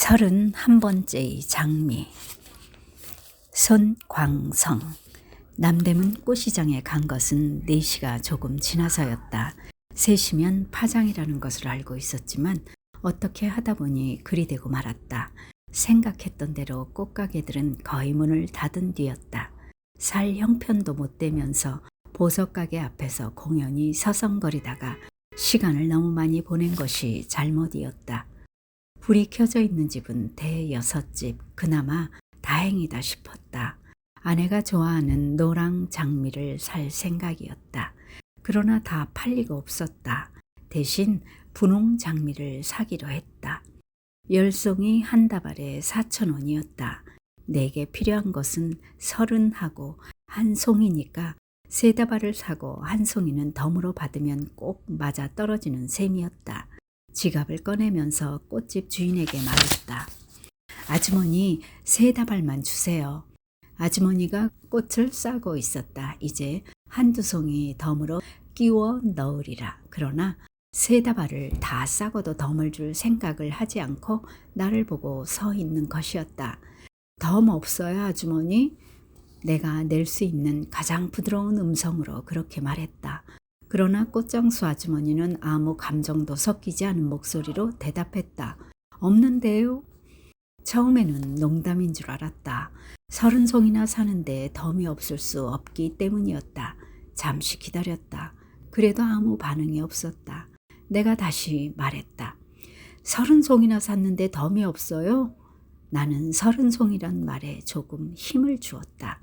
31번째의 장미. 손광성. 남대문 꽃시장에 간 것은 4시가 조금 지나서였다. 3시면 파장이라는 것을 알고 있었지만 어떻게 하다 보니 그리 되고 말았다. 생각했던 대로 꽃가게들은 거의 문을 닫은 뒤였다. 살 형편도 못 되면서 보석가게 앞에서 공연히 서성거리다가 시간을 너무 많이 보낸 것이 잘못이었다. 불이 켜져 있는 집은 대6집, 그나마 다행이다 싶었다. 아내가 좋아하는 노랑 장미를 살 생각이었다. 그러나 다 팔리고 없었다. 대신 분홍 장미를 사기로 했다. 10송이 한 다발에 4,000원이었다. 내게 필요한 것은 30하고 한 송이니까 3다발을 사고 한 송이는 덤으로 받으면 꼭 맞아 떨어지는 셈이었다. 지갑을 꺼내면서 꽃집 주인에게 말했다. 아주머니 3다발만 주세요. 아주머니가 꽃을 싸고 있었다. 이제 한두 송이 덤으로 끼워 넣으리라. 그러나 3다발을 다 싸고도 덤을 줄 생각을 하지 않고 나를 보고 서 있는 것이었다. 덤 없어요, 아주머니? 내가 낼 수 있는 가장 부드러운 음성으로 그렇게 말했다. 그러나 꽃장수 아주머니는 아무 감정도 섞이지 않은 목소리로 대답했다. 없는데요? 처음에는 농담인 줄 알았다. 30송이나 사는데 덤이 없을 수 없기 때문이었다. 잠시 기다렸다. 그래도 아무 반응이 없었다. 내가 다시 말했다. 30송이나 샀는데 덤이 없어요? 나는 30송이란 말에 조금 힘을 주었다.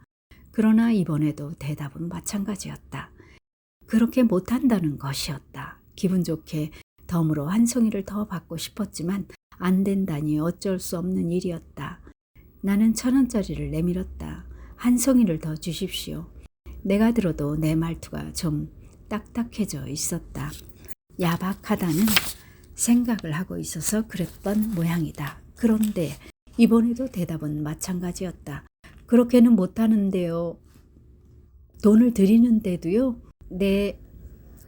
그러나 이번에도 대답은 마찬가지였다. 그렇게 못한다는 것이었다. 기분 좋게 덤으로 한 송이를 더 받고 싶었지만 안 된다니 어쩔 수 없는 일이었다. 나는 1,000원짜리를 내밀었다. 한 송이를 더 주십시오. 내가 들어도 내 말투가 좀 딱딱해져 있었다. 야박하다는 생각을 하고 있어서 그랬던 모양이다. 그런데 이번에도 대답은 마찬가지였다. 그렇게는 못하는데요. 돈을 드리는데도요? 네,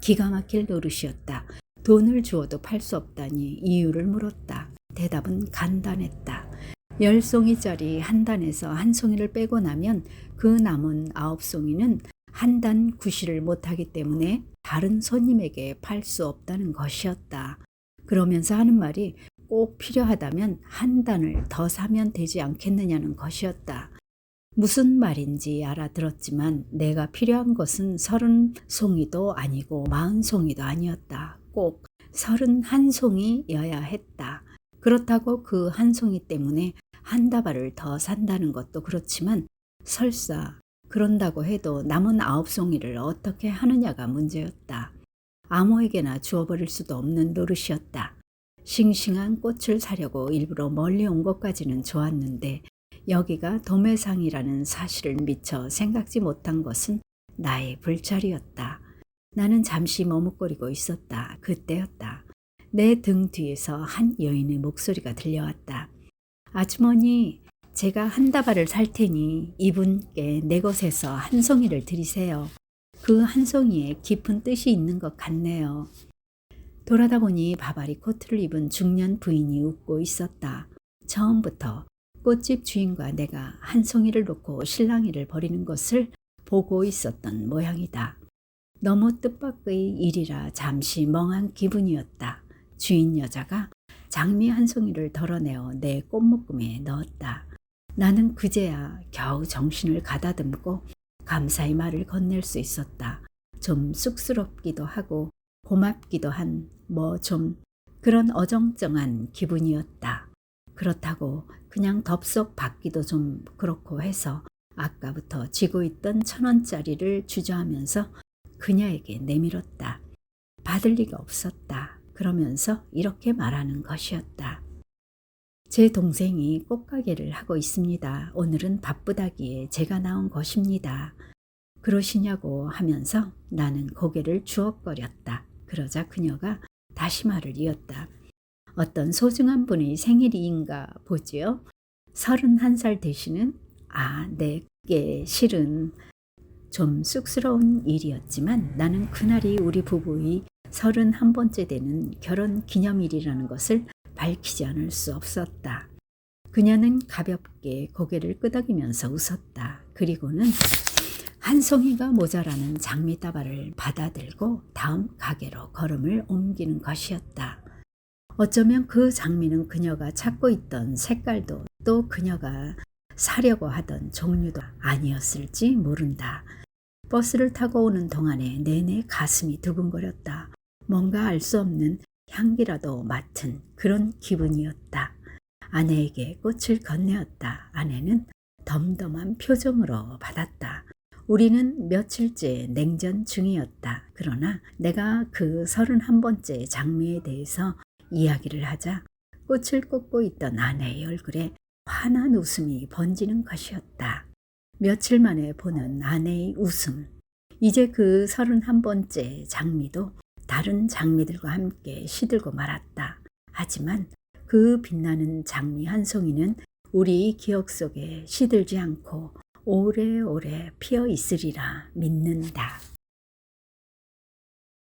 기가 막힐 노릇이었다. 돈을 주어도 팔 수 없다니 이유를 물었다. 대답은 간단했다. 10송이짜리 한 단에서 한 송이를 빼고 나면 그 남은 9송이는 한 단 구실을 못하기 때문에 다른 손님에게 팔 수 없다는 것이었다. 그러면서 하는 말이 꼭 필요하다면 한 단을 더 사면 되지 않겠느냐는 것이었다. 무슨 말인지 알아들었지만 내가 필요한 것은 30송이도 아니고 40송이도 아니었다. 꼭 31송이여야 했다. 그렇다고 그 한 송이 때문에 한 다발을 더 산다는 것도 그렇지만 설사 그런다고 해도 남은 9송이를 어떻게 하느냐가 문제였다. 아무에게나 주어버릴 수도 없는 노릇이었다. 싱싱한 꽃을 사려고 일부러 멀리 온 것까지는 좋았는데 여기가 도매상이라는 사실을 미처 생각지 못한 것은 나의 불찰이었다. 나는 잠시 머뭇거리고 있었다. 그때였다. 내 등 뒤에서 한 여인의 목소리가 들려왔다. 아주머니, 제가 한 다발을 살 테니 이분께 내 것에서 한 송이를 드리세요. 그 한 송이에 깊은 뜻이 있는 것 같네요. 돌아다 보니 바바리 코트를 입은 중년 부인이 웃고 있었다. 처음부터 꽃집 주인과 내가 한 송이를 놓고 실랑이를 벌이는 것을 보고 있었던 모양이다. 너무 뜻밖의 일이라 잠시 멍한 기분이었다. 주인 여자가 장미 한 송이를 덜어내어 내 꽃묶음에 넣었다. 나는 그제야 겨우 정신을 가다듬고 감사의 말을 건넬 수 있었다. 좀 쑥스럽기도 하고 고맙기도 한 좀 그런 어정쩡한 기분이었다. 그렇다고 그냥 덥석 받기도 좀 그렇고 해서 아까부터 쥐고 있던 1,000원짜리를 주저하면서 그녀에게 내밀었다. 받을 리가 없었다. 그러면서 이렇게 말하는 것이었다. 제 동생이 꽃가게를 하고 있습니다. 오늘은 바쁘다기에 제가 나온 것입니다. 그러시냐고 하면서 나는 고개를 주걱거렸다. 그러자 그녀가 다시 말을 이었다. 어떤 소중한 분의 생일인가 보지요? 31살 되시는? 네, 그게 실은 좀 쑥스러운 일이었지만 나는 그날이 우리 부부의 31번째 되는 결혼 기념일이라는 것을 밝히지 않을 수 없었다. 그녀는 가볍게 고개를 끄덕이면서 웃었다. 그리고는 한 송이가 모자라는 장미다발을 받아들고 다음 가게로 걸음을 옮기는 것이었다. 어쩌면 그 장미는 그녀가 찾고 있던 색깔도 또 그녀가 사려고 하던 종류도 아니었을지 모른다. 버스를 타고 오는 동안에 내내 가슴이 두근거렸다. 뭔가 알 수 없는 향기라도 맡은 그런 기분이었다. 아내에게 꽃을 건네었다. 아내는 덤덤한 표정으로 받았다. 우리는 며칠째 냉전 중이었다. 그러나 내가 그 31번째 장미에 대해서 이야기를 하자 꽃을 꽂고 있던 아내의 얼굴에 환한 웃음이 번지는 것이었다. 며칠 만에 보는 아내의 웃음. 이제 그 31번째 장미도 다른 장미들과 함께 시들고 말았다. 하지만 그 빛나는 장미 한 송이는 우리 기억 속에 시들지 않고 오래오래 피어 있으리라 믿는다.